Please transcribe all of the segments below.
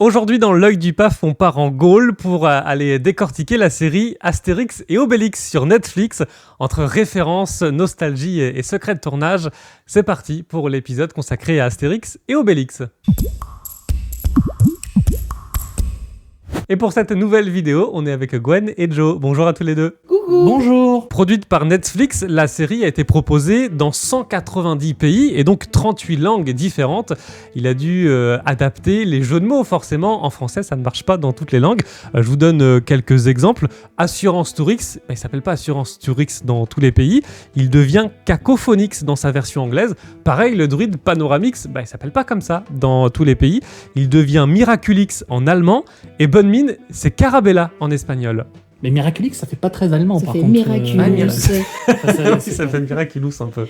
Aujourd'hui, dans l'œil du PAF, on part en Gaule pour aller décortiquer la série Astérix et Obélix sur Netflix. Entre références, nostalgie et secrets de tournage, c'est parti pour l'épisode consacré à Astérix et Obélix. Et pour cette nouvelle vidéo, on est avec Gwen et Joe. Bonjour à tous les deux. Coucou. Bonjour. Produite par Netflix, la série a été proposée dans 190 pays et donc 38 langues différentes. Il a dû adapter les jeux de mots, forcément. En français, ça ne marche pas dans toutes les langues. Je vous donne quelques exemples. Assurance Tourix, il ne s'appelle pas Assurance Tourix dans tous les pays. Il devient Cacophonix dans sa version anglaise. Pareil, le druide Panoramix, il ne s'appelle pas comme ça dans tous les pays. Il devient Miraculix en allemand. Et Bonne Mine, c'est Carabella en espagnol. Mais Miraculix, ça fait pas très allemand, Ça par fait contre. Miraculous. Ça fait Miraculous un peu.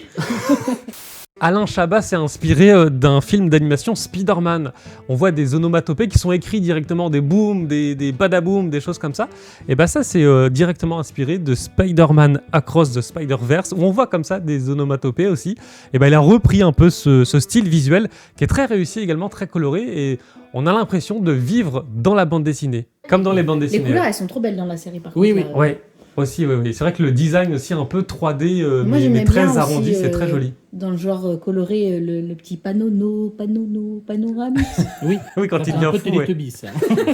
Alain Chabat s'est inspiré d'un film d'animation Spider-Man. On voit des onomatopées qui sont écrits directement, des booms, des badaboom, des choses comme ça. Et ça c'est directement inspiré de Spider-Man Across the Spider-Verse, où on voit comme ça des onomatopées aussi. Et il a repris un peu ce style visuel qui est très réussi également, très coloré, et on a l'impression de vivre dans la bande dessinée, comme dans les bandes dessinées. Les couleurs, elles sont trop belles dans la série, par Oui, contre. oui. là. Ouais. Aussi, oui. C'est vrai que le design aussi un peu 3D, Moi, mais j'aimais très bien arrondi, aussi, c'est très joli. Dans le genre coloré, le petit panoramix. Oui, Oui, quand ça il fait devient un peu fou, ouais. Teletubbies, ça.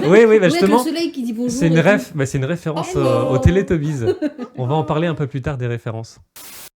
Oui, Avec justement, le soleil qui dit bonjour. c'est une référence Hello. aux Teletubbies. On va en parler un peu plus tard des références.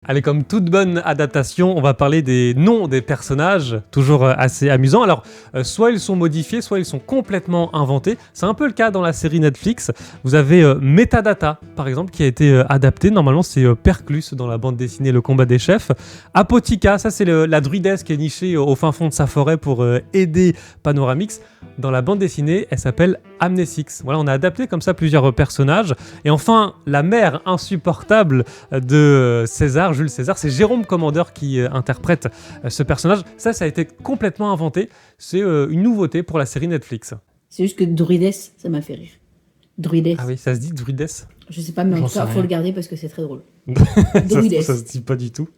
Allez, comme toute bonne adaptation, on va parler des noms des personnages, toujours assez amusant. Alors, soit ils sont modifiés, soit ils sont complètement inventés. C'est un peu le cas dans la série Netflix. Vous avez Metadata, par exemple, qui a été adapté. Normalement, c'est Perclus dans la bande dessinée Le Combat des Chefs. Apotica, ça c'est la druidesse qui est nichée au fin fond de sa forêt pour aider Panoramix. Dans la bande dessinée, elle s'appelle Amnesix. Voilà, on a adapté comme ça plusieurs personnages. Et enfin, la mère insupportable de César, Jules César, c'est Jérôme Commandeur qui interprète ce personnage. Ça a été complètement inventé. C'est une nouveauté pour la série Netflix. C'est juste que Druides, ça m'a fait rire. Druides. Ah oui, ça se dit druidesse. Je sais pas, mais en J'en tout cas, sais faut rien. le garder parce que c'est très drôle. ça se dit pas du tout.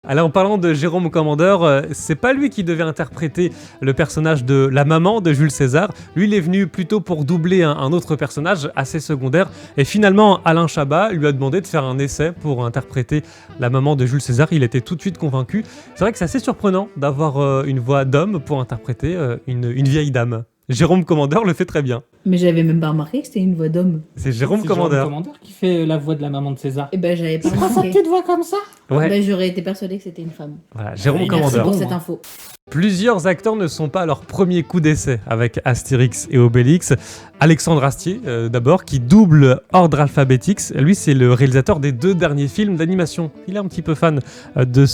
Alors en parlant de Jérôme Commandeur, c'est pas lui qui devait interpréter le personnage de la maman de Jules César. Lui, il est venu plutôt pour doubler un autre personnage assez secondaire. Et finalement, Alain Chabat lui a demandé de faire un essai pour interpréter la maman de Jules César. Il était tout de suite convaincu. C'est vrai que c'est assez surprenant d'avoir une voix d'homme pour interpréter une vieille dame. Jérôme Commandeur le fait très bien. Mais j'avais même pas remarqué que c'était une voix d'homme. C'est Jérôme C'est Commandeur. Commandeur qui fait la voix de la maman de César. Et ben, j'avais pas remarqué. voix comme ça. Ouais, J'aurais été persuadée que c'était une femme. voilà, Jérôme Oui, Merci Commandeur. pour bon, cette hein. info. Plusieurs acteurs ne sont pas à leur premier coup d'essai avec Astérix et Obélix. Alexandre Astier, d'abord, qui double Ordre Alphabetix. Lui, c'est le réalisateur des 2 derniers films d'animation. Il est un petit peu fan de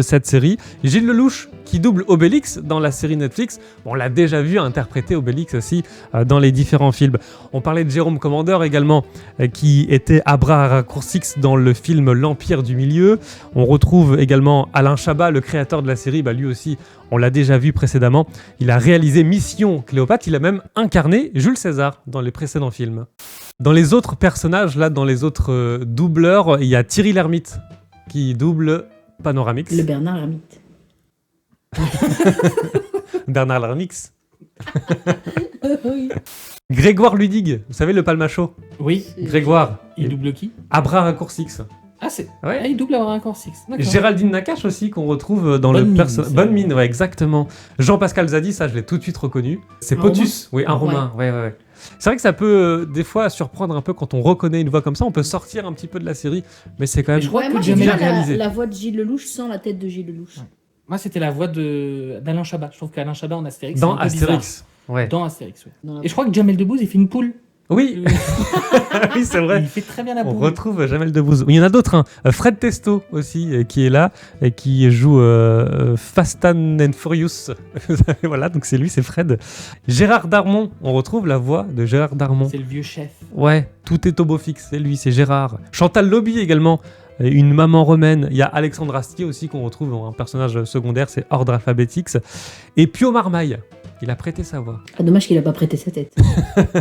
cette série. Gilles Lelouch, qui double Obélix dans la série Netflix. Bon, on l'a déjà vu interpréter Obélix aussi dans les différents films. On parlait de Jérôme Commandeur également, qui était Abraracoursix dans le film L'Empire du Milieu. On retrouve également Alain Chabat, le créateur de la série. Lui aussi, on l'a déjà vu précédemment. Il a réalisé Mission Cléopâtre. Il a même incarné Jules César dans les précédents films. Dans les autres personnages, là, dans les autres doubleurs, il y a Thierry Lhermitte qui double Panoramix. Le Bernard Hermite. Bernard Lhermix. Oui. Grégoire Ludig, vous savez le palmacho. Oui. Grégoire. Il double qui Abraracoursix. Ah, c'est. Ouais. Ah, il double avoir un corps 6. Géraldine Nakache aussi, qu'on retrouve dans Bonne le Mine, personnage. c'est Bonne vrai. Mine, ouais, exactement. Jean-Pascal Zadi, ça, je l'ai tout de suite reconnu. C'est Un Potus, oui, un Ouais. Romain. Ouais. C'est vrai que ça peut, des fois, surprendre un peu quand on reconnaît une voix comme ça. On peut sortir un petit peu de la série, mais c'est quand même Mais je crois que moi, j'ai j'aime bien bien réalisé. la voix de Gilles Lelouch sans la tête de Gilles Lelouch. Ouais. Moi, c'était la voix d'Alain Chabat. Je trouve qu'Alain Chabat en Astérix, Dans c'est un peu bizarre. Astérix. Ouais. Dans Astérix, oui. Dans la- Et je crois que Jamel Debbouze, il fait une poule. Oui, oui, c'est vrai. Il fait très bien la On poule. retrouve Jamel Debbouze. Il y en a d'autres, hein. Fred Testo aussi, qui est là, et qui joue Fast and Furious. Voilà, donc c'est lui, c'est Fred. Gérard Darmon, on retrouve la voix de Gérard Darmon. C'est le vieux chef. Ouais, tout est au beau fixe, c'est lui, c'est Gérard. Chantal Lobby également, une maman romaine. Il y a Alexandre Astier aussi qu'on retrouve, un personnage secondaire, c'est Ordre Alphabetix. Et Pio Marmaille, il a prêté sa voix. Ah, dommage qu'il a pas prêté sa tête.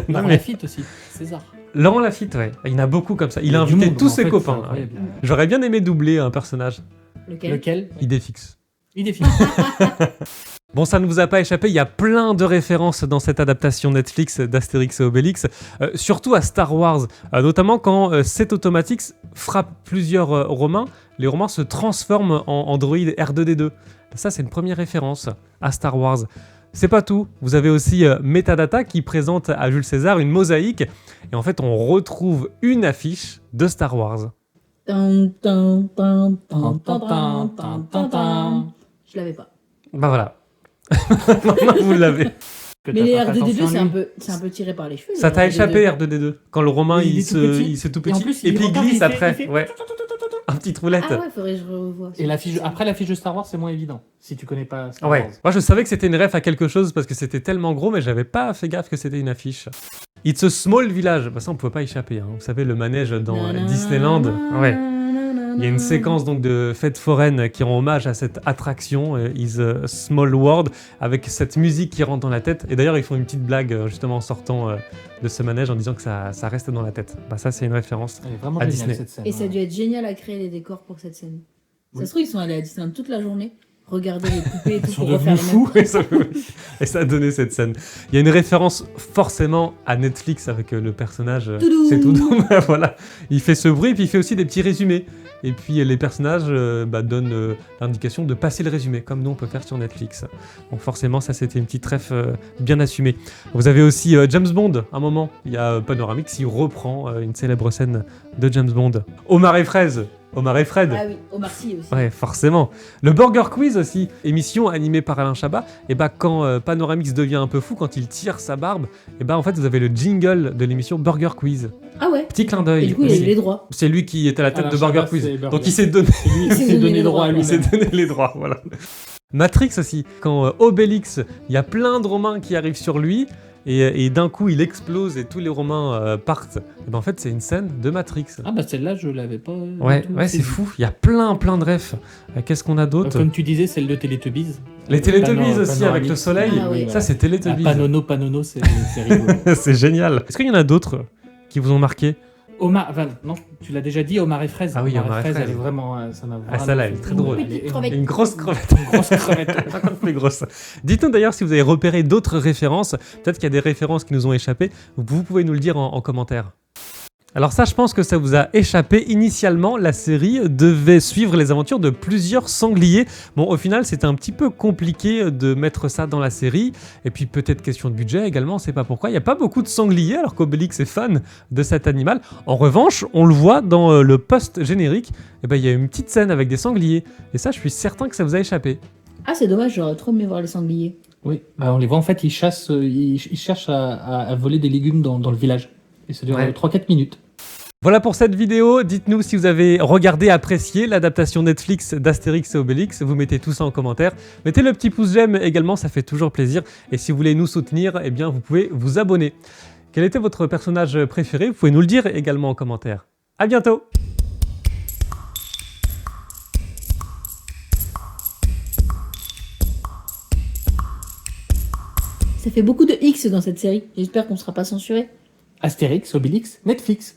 Laurent mais- Lafitte aussi. César. Laurent Lafitte, ouais. Il y en a beaucoup comme ça. Il a du invité monde, tous en ses fait, copains. c'est incroyable. J'aurais bien aimé doubler un personnage. Lequel Lequel Idéfix. Il est fini. Bon, ça ne vous a pas échappé, il y a plein de références dans cette adaptation Netflix d'Astérix et Obélix, surtout à Star Wars, notamment quand cet Automatix frappe plusieurs Romains, les Romains se transforment en droïdes R2D2. Ça, c'est une première référence à Star Wars. C'est pas tout, vous avez aussi Metadata qui présente à Jules César une mosaïque, et en fait, on retrouve une affiche de Star Wars. Tan, tan, tan, tan, tan, tan, tan, tan, tan. Je l'avais pas. Bah voilà. Maintenant, vous l'avez. Que Mais t'as les pas fait R2D2, attention, c'est un peu tiré par les cheveux. Ça les t'a R2D2. échappé R2D2 quand le Romain Il il est tout petit. se tout Et en petit plus, et il puis il repart, glisse il fait- après, il fait- ouais, un petit roulette. Ah ouais, faudrait que je revoie. Et après l'affiche de Star Wars, c'est moins évident. Si tu connais pas Star Ouais. Wars. Moi je savais que c'était une ref à quelque chose parce que c'était tellement gros mais j'avais pas fait gaffe que c'était une affiche. It's a small village, bah ça on pouvait pas échapper, hein. Vous savez le manège dans Disneyland. Ouais. Il y a une séquence donc de fête foraine qui rend hommage à cette attraction, Is a Small World, avec cette musique qui rentre dans la tête. Et d'ailleurs, ils font une petite blague justement en sortant de ce manège en disant que ça reste dans la tête. Bah ça, c'est une référence. Elle est vraiment À géniale Disney. cette scène. Et ça a hein. dû être génial à créer les décors pour cette scène. Oui. Ça se trouve, ils sont allés à Disneyland toute la journée, regarder les poupées et tout Ils sont pour refaire devenus les mêmes. fous. Et ça a donné cette scène. Il y a une référence forcément à Netflix avec le personnage. Toudoum. C'est tout. Voilà. Il fait ce bruit et puis il fait aussi des petits résumés. Et puis les personnages donnent l'indication de passer le résumé, comme nous on peut faire sur Netflix. Donc forcément, ça c'était une petite ref bien assumée. Vous avez aussi James Bond, un moment. Il y a Panoramix qui reprend une célèbre scène de James Bond. Omar et Fraise. Omar et Fred. Ah oui, Omar Sy aussi. Ouais, forcément. Le Burger Quiz aussi, émission animée par Alain Chabat. Et bah quand Panoramix devient un peu fou, quand il tire sa barbe, et bah en fait vous avez le jingle de l'émission Burger Quiz. Ah ouais. Petit clin Et d'œil. du coup, il a eu les droits. C'est lui qui était à la tête Alain de Burger Chabat, Quiz. c'est Burger. Donc il s'est donné, Il s'est donné droit à il s'est lui-même. donné les droits, voilà. Matrix aussi, quand Obélix, il y a plein de Romains qui arrivent sur lui. Et d'un coup, il explose et tous les Romains partent. Et ben en fait, c'est une scène de Matrix. Ah bah celle-là, je l'avais pas. du Ouais, tout ouais, c'est saisie. fou. Il y a plein de refs. Qu'est-ce qu'on a d'autre Comme tu disais, celle de Teletubbies. Les Teletubbies Pano- aussi avec le Panoramix. soleil. Ah oui. Ça, c'est Ah, Teletubbies. Panono, c'est rigolo. C'est génial. Est-ce qu'il y en a d'autres qui vous ont marqué? Enfin, non, tu l'as déjà dit, Omar et Fraise. Ah oui, Omar et Fraise, Fraise. elle est vraiment, ça m'a vraiment celle-là, elle est fait- très drôle. Elle est- Petite crevette. Une grosse crevette. Une grosse crevette. Encore plus grosse. Dites-nous d'ailleurs si vous avez repéré d'autres références. Peut-être qu'il y a des références qui nous ont échappé. Vous pouvez nous le dire en commentaire. Alors ça, je pense que ça vous a échappé. Initialement, la série devait suivre les aventures de plusieurs sangliers. Bon, au final, c'était un petit peu compliqué de mettre ça dans la série. Et puis peut-être question de budget également, on sait pas pourquoi. Il n'y a pas beaucoup de sangliers alors qu'Obélix est fan de cet animal. En revanche, on le voit dans le post-générique. Et ben, il y a une petite scène avec des sangliers. Et ça, je suis certain que ça vous a échappé. Ah, c'est dommage, j'aurais trop aimé voir les sangliers. Oui, bah, on les voit en fait, ils chassent, ils cherchent à voler des légumes dans le village. Et ça dure Ouais. 3-4 minutes. Voilà pour cette vidéo. Dites-nous si vous avez regardé, apprécié l'adaptation Netflix d'Astérix et Obélix. Vous mettez tout ça en commentaire. Mettez le petit pouce j'aime également, ça fait toujours plaisir. Et si vous voulez nous soutenir, eh bien vous pouvez vous abonner. Quel était votre personnage préféré? Vous pouvez nous le dire également en commentaire. À bientôt! Ça fait beaucoup de X dans cette série. J'espère qu'on sera pas censuré. Astérix, Obélix, Netflix.